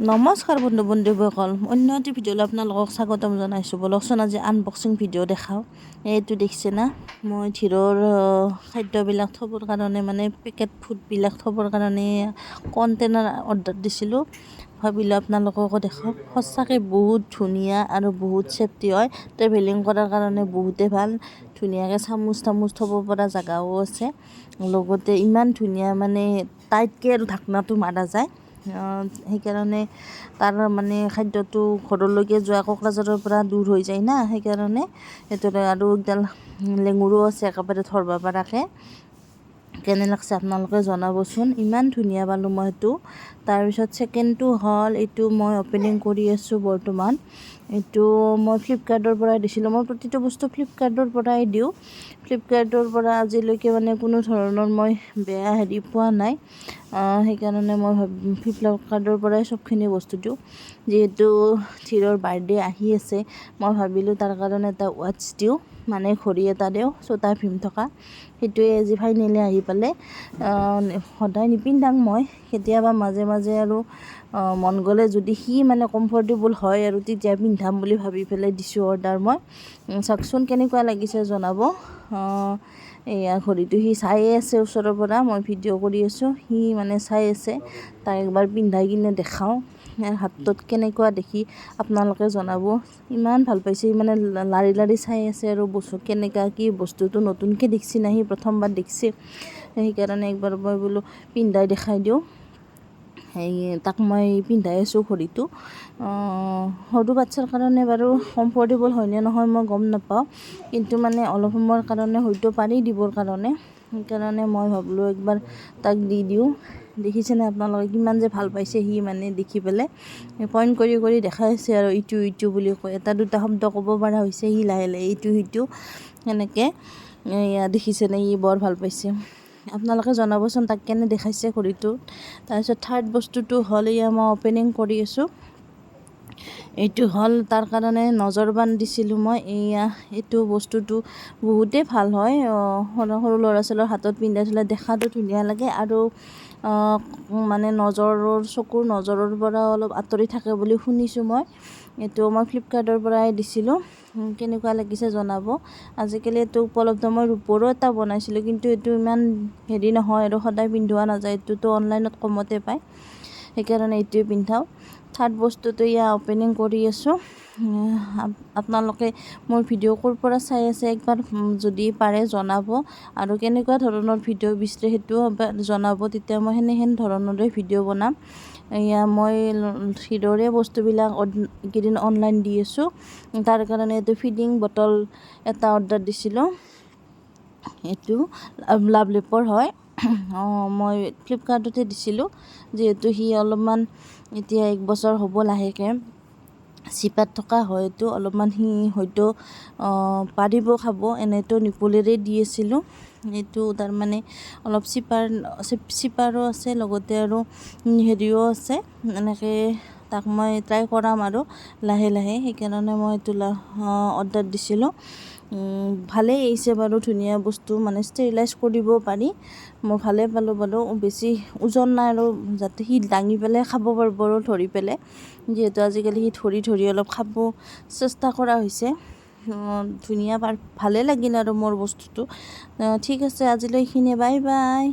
নমস্কাৰ বন্ধুসকল, অন্য এটি ভিডিঅ'লৈ আপোনালোকক স্বাগতম জনাইছোঁ। বলকচোন আজি আনবক্সিং ভিডিঅ' দেখাওঁ। এইটো দেখিছে না, মই ধীৰৰ খাদ্যবিলাক থ'বৰ কাৰণে পেকেট ফুডবিলাক থ'বৰ কাৰণে কণ্টেইনাৰ অৰ্ডাৰ দিছিলোঁ। ভাবিলোঁ আপোনালোককো দেখাওক। সঁচাকৈ বহুত ধুনীয়া আৰু বহুত ছেফটি হয়। ট্ৰেভেলিং কৰাৰ কাৰণে বহুতেই ভাল। ধুনীয়াকৈ চামুচ থ'ব পৰা জেগাও আছে। লগতে ইমান ধুনীয়া টাইটকৈ আৰু ঢাকনাটো মাৰা যায়। সেইকাৰণে তাৰ খাদ্যটো ঘৰলৈকে যোৱা কোকৰাঝাৰৰ পৰা দূৰ হৈ যায় না, সেইকাৰণে সেইটোতে আৰু একডাল লেঙুৰো আছে একেবাৰে ধৰিব পৰাকৈ। কেনে লাগছে আপোনালোকে জনাবচোন। ইমান ধুনীয়া পালোঁ মই সেইটো। তাৰপিছত ছেকেণ্ডটো হ'ল, এইটো মই অ'পেনিং কৰি আছোঁ বৰ্তমান। এইটো মই ফ্লিপকাৰ্টৰ পৰাই দিছিলোঁ। মই প্ৰতিটো বস্তু ফ্লিপকাৰ্টৰ পৰাই দিওঁ। ফ্লিপকাৰ্টৰ পৰা আজিলৈকে কোনো ধৰণৰ মই বেয়া পোৱা নাই। সেইকাৰণে মই ফ্লিপকাৰ্টৰ পৰাই চবখিনি বস্তু দিওঁ। যিহেতু ধীৰৰ বাৰ্থডে আহি আছে, মই ভাবিলোঁ তাৰ কাৰণে এটা ৱাটচ দিওঁ, ঘড়ী এটা দিওঁ ছোটা ভীম থকা। সেইটোৱে আজি ফাইনেলি আহি পালে। সদায় নিপিন্ধাং মই, কেতিয়াবা মাজে মাজে আৰু মন গ'লে যদি সি কমফৰ্টেবল হয় আৰু তেতিয়া পিন্ধাম বুলি ভাবি পেলাই দিছোঁ অৰ্ডাৰ মই। চাওকচোন কেনেকুৱা লাগিছে জনাব। এয়া ঘড়ীটো সি চায়ে আছে ওচৰৰ পৰা, মই ভিডিঅ' কৰি আছোঁ, সি চাই আছে। তাক একবাৰ পিন্ধাই কিনে দেখাওঁ হাতত কেনেকুৱা দেখি আপোনালোকে জনাব। ইমান ভাল পাইছে, লাৰি লাৰি চাই আছে আৰু বস্তু কেনেকুৱা কি বস্তুটো নতুনকৈ দেখিছে না, সি প্ৰথমবাৰ দেখিছে। সেইকাৰণে একবাৰ মই বোলো পিন্ধাই দেখাই দিওঁ। তাক মই পিন্ধাই আছোঁ ঘড়ীটো। সৰু বাচ্ছাৰ কাৰণে বাৰু কমফৰ্টেবল হয়নে নহয় মই গম নাপাওঁ, কিন্তু অলপ সময়ৰ কাৰণে হয়তো পাৰি দিবৰ কাৰণে। সেইকাৰণে মই ভাবিলোঁ একবাৰ তাক দি দিওঁ। দেখিছেনে আপোনালোকে কিমান যে ভাল পাইছে সি দেখি পেলাই। পইণ্ট কৰি কৰি দেখাই আছে আৰু ইটো বুলি কয়। এটা দুটা শব্দ ক'ব পৰা হৈছে সি লাহে লাহে, ইটো সেনেকৈ। দেখিছেনে, ই বৰ ভাল পাইছে। আপোনালোকে জনাবচোন তাক কেনে দেখাইছে ঘড়ীটো। তাৰপিছত থাৰ্ড বস্তুটো হ'ল, মই অ'পেনিং কৰি আছোঁ। এইটো হ'ল তাৰ কাৰণে নজৰবান দিছিলোঁ মই। এইটো বস্তুটো বহুতেই ভাল হয়। সৰু ল'ৰা ছোৱালীৰ হাতত পিন্ধাই থ'লে দেখাটো ধুনীয়া লাগে আৰু চকুৰ নজৰৰ পৰা অলপ আঁতৰি থাকে বুলি শুনিছোঁ মই। এইটো মই ফ্লিপকাৰ্টৰ পৰাই দিছিলোঁ। কেনেকুৱা লাগিছে জনাব। আজিকালি এইটো উপলব্ধ। মই ৰূপৰো এটা বনাইছিলোঁ, কিন্তু এইটো ইমান নহয় আৰু সদায় পিন্ধোৱা নাযায়। এইটোতো অনলাইনত কমতে পায়, সেইকাৰণে এইটোৱে পিন্ধাওঁ। থাৰ্ড বস্তুটো অ'পেনিং কৰি আছোঁ। আপোনালোকে মোৰ ভিডিঅ' ক'ৰ পৰা চাই আছে একবাৰ যদি পাৰে জনাব, আৰু কেনেকুৱা ধৰণৰ ভিডিঅ' বিচাৰে সেইটোও জনাব। তেতিয়া মই সেনেহেন ধৰণৰে ভিডিঅ' বনাম। মই হৃদৰে বস্তুবিলাক এইকেইদিন অনলাইন দি আছোঁ। তাৰ কাৰণে এইটো ফিডিং বটল এটা অৰ্ডাৰ দিছিলোঁ। এইটো লাভলিপৰ হয়। মই ফ্লিপকাৰ্টতে দিছিলোঁ। যিহেতু সি অলপমান এতিয়া 1 বছৰ হ'ব লাহেকৈ, চিপাত থকা হয়তো অলপমান সি হয়তো পাৰিব খাব। এনেতো নিপলেৰে দি আছিলোঁ। এইটো অলপ চিপাৰো আছে, লগতে আৰু হেৰিও আছে। এনেকৈ তাক মই ট্ৰাই কৰাম আৰু লাহে লাহে। সেইকাৰণে মই এইটো অৰ্ডাৰ দিছিলোঁ। ভালেই আহিছে বাৰু, ধুনীয়া বস্তু, ষ্টেৰিলাইজ কৰিব পাৰি। মই ভালেই পালোঁ বাৰু। বেছি ওজন নাই আৰু যাতে সি দাঙি পেলাই খাব পাৰিব আৰু ধৰি পেলাই। যিহেতু আজিকালি সি ধৰি ধৰি অলপ খাব চেষ্টা কৰা হৈছে। ধুনীয়া ভালেই লাগিল আৰু মোৰ বস্তুটো। ঠিক আছে, আজিলৈ এইখিনিয়ে। Bye bye.